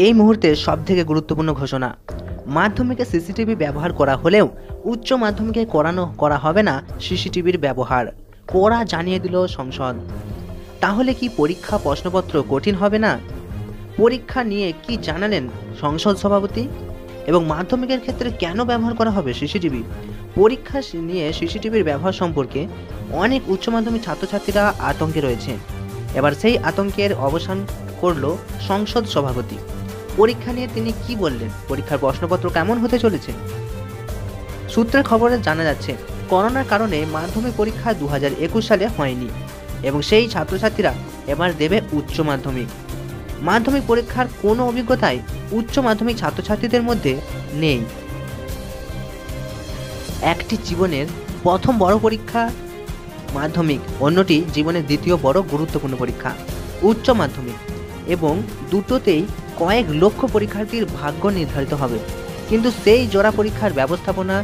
এই মুহূর্তে সবথেকে গুরুত্বপূর্ণ ঘোষণা, মাধ্যমিকে সিসিটিভি ব্যবহার করা হলেও উচ্চ মাধ্যমিকে করা হবে না সিসিটিভির ব্যবহার, কড়া জানিয়ে দিল সংসদ। তাহলে কি পরীক্ষা প্রশ্নপত্র কঠিন হবে না? পরীক্ষা নিয়ে কি জানালেন সংসদ সভাপতি? এবং মাধ্যমিকের ক্ষেত্রে কেন ব্যবহার করা হবে সিসিটিভি? পরীক্ষা নিয়ে সিসিটিভির ব্যবহার সম্পর্কে অনেক উচ্চ মাধ্যমিক ছাত্রছাত্রীরা আতঙ্কে রয়েছে। এবার সেই আতঙ্কের অবসান করল সংসদ সভাপতি। পরীক্ষা নিয়ে তিনি কি বললেন? পরীক্ষার প্রশ্নপত্র কেমন হতে চলেছে? সূত্রের খবরে জানা যাচ্ছে, করোনার কারণে মাধ্যমিক পরীক্ষা 2021 সালে হয়নি এবং সেই ছাত্রছাত্রীরা এবার দেবে উচ্চ মাধ্যমিক। মাধ্যমিক পরীক্ষার কোনো অভিজ্ঞতাই উচ্চ মাধ্যমিক ছাত্রছাত্রীদের মধ্যে নেই। একটি জীবনের প্রথম বড় পরীক্ষা মাধ্যমিক, অন্যটি জীবনের দ্বিতীয় বড় গুরুত্বপূর্ণ পরীক্ষা উচ্চ মাধ্যমিক, এবং দুটোতেই কয়েক লক্ষ পরীক্ষার্থীর ভাগ্য নির্ধারিত হবে। কিন্তু সেই জোড়া পরীক্ষার ব্যবস্থাপনা,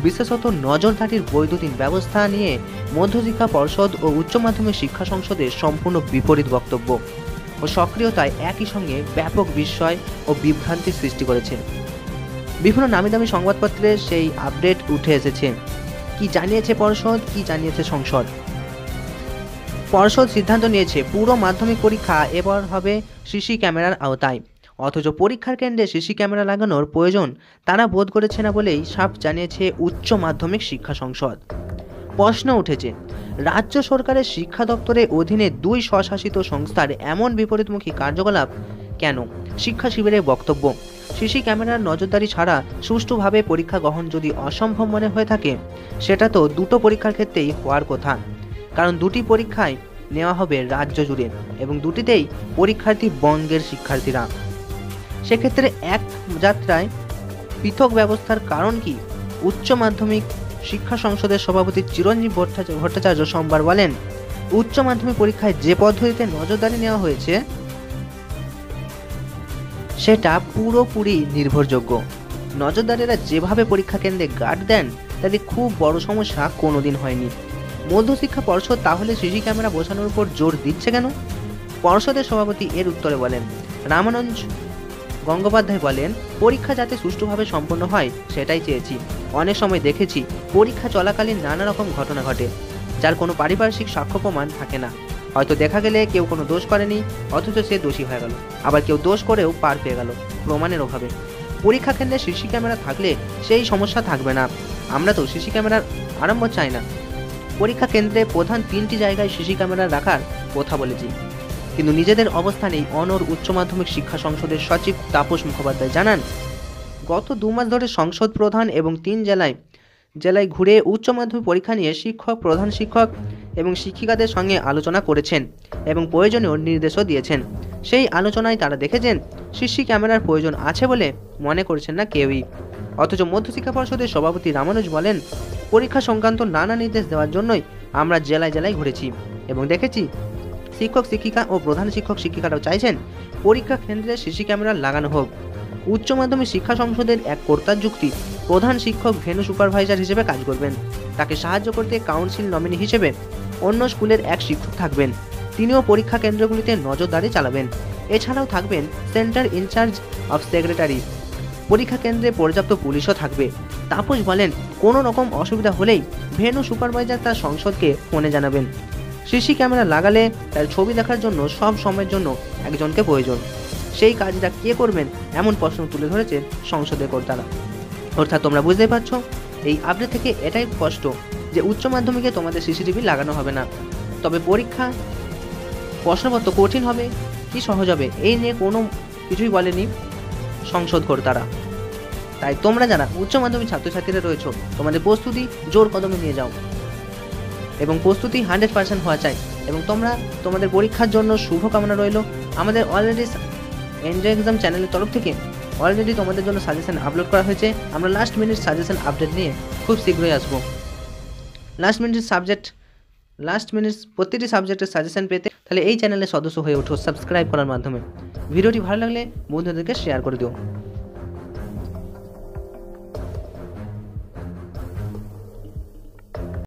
বিশেষত নজরদারির বৈদ্যুতিন ব্যবস্থা নিয়ে মধ্যশিক্ষা পর্ষদ ও উচ্চ মাধ্যমিক শিক্ষা সংসদের সম্পূর্ণ বিপরীত বক্তব্য ও সক্রিয়তায় একই সঙ্গে ব্যাপক বিস্ময় ও বিভ্রান্তির সৃষ্টি করেছে। বিভিন্ন নামিদামি সংবাদপত্রে সেই আপডেট উঠে এসেছে। কি জানিয়েছে পর্ষদ, কি জানিয়েছে সংসদ? পর্ষদ সিদ্ধান্ত নিয়েছে পুরো মাধ্যমিক পরীক্ষা এবার হবে সিসি ক্যামেরার আওতায়, অথচ পরীক্ষার কেন্দ্রে সিসি ক্যামেরা লাগানোর প্রয়োজন তারা বোধ করেছে না বলেই সাফ জানিয়েছে উচ্চ মাধ্যমিক শিক্ষা সংসদ। প্রশ্ন উঠেছে, রাজ্য সরকারের শিক্ষা দপ্তরের অধীনে 2 স্বশাসিত সংস্থার এমন বিপরীতমুখী কার্যকলাপ কেন? শিক্ষা শিবিরের বক্তব্য, সিসি ক্যামেরার নজরদারি ছাড়া সুষ্ঠুভাবে পরীক্ষা গ্রহণ যদি অসম্ভব মনে হয়ে থাকে, সেটা তো দুটো পরীক্ষার ক্ষেত্রেই হওয়ার কথা, কারণ দুটি পরীক্ষায় নেওয়া হবে রাজ্য জুড়ে এবং দুটিতেই পরীক্ষার্থী বঙ্গের শিক্ষার্থীরা। সেক্ষেত্রে এক যাত্রায় পৃথক ব্যবস্থার কারণ কি? উচ্চ মাধ্যমিক শিক্ষা সংসদের সভাপতি চিরঞ্জীব ভট্টাচার্য সোমবার বলেন, উচ্চ মাধ্যমিক পরীক্ষায় যে পদ্ধতিতে নজরদারি নেওয়া হয়েছে সেটা পুরোপুরি নির্ভরযোগ্য। নজরদারেরা যেভাবে পরীক্ষা কেন্দ্রে গার্ড দেন তাতে খুব বড় সমস্যা কোনোদিন হয়নি। মধ্যশিক্ষা পর্ষদ তাহলে সিসি ক্যামেরা বসানোর উপর জোর দিচ্ছে কেন? পর্ষদের সভাপতি এর উত্তরে বলেন, রামানন্দ গঙ্গোপাধ্যায় বলেন, পরীক্ষা যাতে সুষ্ঠুভাবে সম্পন্ন হয় সেটাই চেয়েছি। অনেক সময় দেখেছি পরীক্ষা চলাকালীন নানা রকম ঘটনা ঘটে যার কোনো পারিপার্শ্বিক সাক্ষ্য প্রমাণ থাকে না। হয়তো দেখা গেলে কেউ কোনো দোষ করেনি অথচ সে দোষী হয়ে গেল, আবার কেউ দোষ করেও পার পেয়ে গেল প্রমাণের অভাবে। পরীক্ষা কেন্দ্রে সিসি ক্যামেরা থাকলে সেই সমস্যা থাকবে না। আমরা তো সিসি ক্যামেরার আরম্ভ চাই না। পরীক্ষা কেন্দ্রে প্রধান 3টি জায়গায় সিসি ক্যামেরা রাখার কথা বলেছি, কিন্তু নিজেদের অবস্থানেই অনড় উচ্চ মাধ্যমিক শিক্ষা সংসদের সচিব তাপস মুখোপাধ্যায় জানান, গত 2 মাস ধরে সংসদ প্রধান এবং 3 জেলায় ঘুরে উচ্চ মাধ্যমিক পরীক্ষা নিয়ে শিক্ষক, প্রধান শিক্ষক এবং শিক্ষিকাদের সঙ্গে আলোচনা করেছেন এবং প্রয়োজনীয় নির্দেশও দিয়েছেন। সেই আলোচনায় তারা দেখেছেন সিসি ক্যামেরার প্রয়োজন আছে বলে মনে করছেন না কেউই। অথচ মধ্যশিক্ষা পর্ষদের সভাপতি রামানুজ বলেন, পরীক্ষা সংক্রান্ত নানা নির্দেশ দেওয়ার জন্যই আমরা জেলায় ঘুরেছি এবং দেখেছি শিক্ষক শিক্ষিকা ও প্রধান শিক্ষক শিক্ষিকারাও চাইছেন পরীক্ষা কেন্দ্রে সিসি ক্যামেরা লাগানো হোক। উচ্চ মাধ্যমিক শিক্ষা সংসদের এক কর্তার যুক্তি, প্রধান শিক্ষক ভেন্যু সুপারভাইজার হিসেবে কাজ করবেন, তাকে সাহায্য করতে কাউন্সিল নমিনি হিসেবে অন্য স্কুলের এক শিক্ষক থাকবেন, তিনিও পরীক্ষা কেন্দ্রগুলিতে নজরদারি চালাবেন। এছাড়াও থাকবেন সেন্টার ইনচার্জ অফ সেক্রেটারি, পরীক্ষা কেন্দ্রে পর্যাপ্ত পুলিশও থাকবে। তাপস বলেন, কোনো রকম অসুবিধা হলেই ভেন্যু সুপারভাইজার তার সংসদকে ফোনে জানাবেন। সিসি ক্যামেরা লাগালে তার ছবি দেখার জন্য সব সময়ের জন্য একজনকে প্রয়োজন। সেই কাজটা কে করবেন এমন প্রশ্ন তুলে ধরেছে সংসদের কর্তারা। অর্থাৎ তোমরা বুঝতেই পারছো, এই আপডেট থেকে এটাই স্পষ্ট যে উচ্চ মাধ্যমিকে তোমাদের সিসিটিভি লাগানো হবে না, তবে পরীক্ষা প্রশ্নপত্র কঠিন হবে কি সহজ হবে এই নিয়ে কোনো কিছুই বলেনি সংসদ কর্তারা। তাই তোমরা যারা উচ্চ মাধ্যমিক ছাত্রছাত্রীরা রয়েছো, তোমাদের প্রস্তুতি জোর কদমে নিয়ে যাও এবং প্রস্তুতি 100% হওয়া চাই এবং তোমাদের পরীক্ষার জন্য শুভকামনা রইল। আমাদের অলরেডি এনজয় এক্সাম চ্যানেলের তরফ থেকে অলরেডি তোমাদের জন্য সাজেশন আপলোড করা হয়েছে। আমরা লাস্ট মিনিট সাজেশন আপডেট নিয়ে খুব শীঘ্রই আসবো। লাস্ট মিনিট প্রতিটি সাবজেক্টের সাজেশন পেতে তাহলে এই চ্যানেলের সদস্য হয়ে ওঠো সাবস্ক্রাইব করার মাধ্যমে। ভিডিওটি ভালো লাগলে বন্ধুদেরকে শেয়ার করে দিও।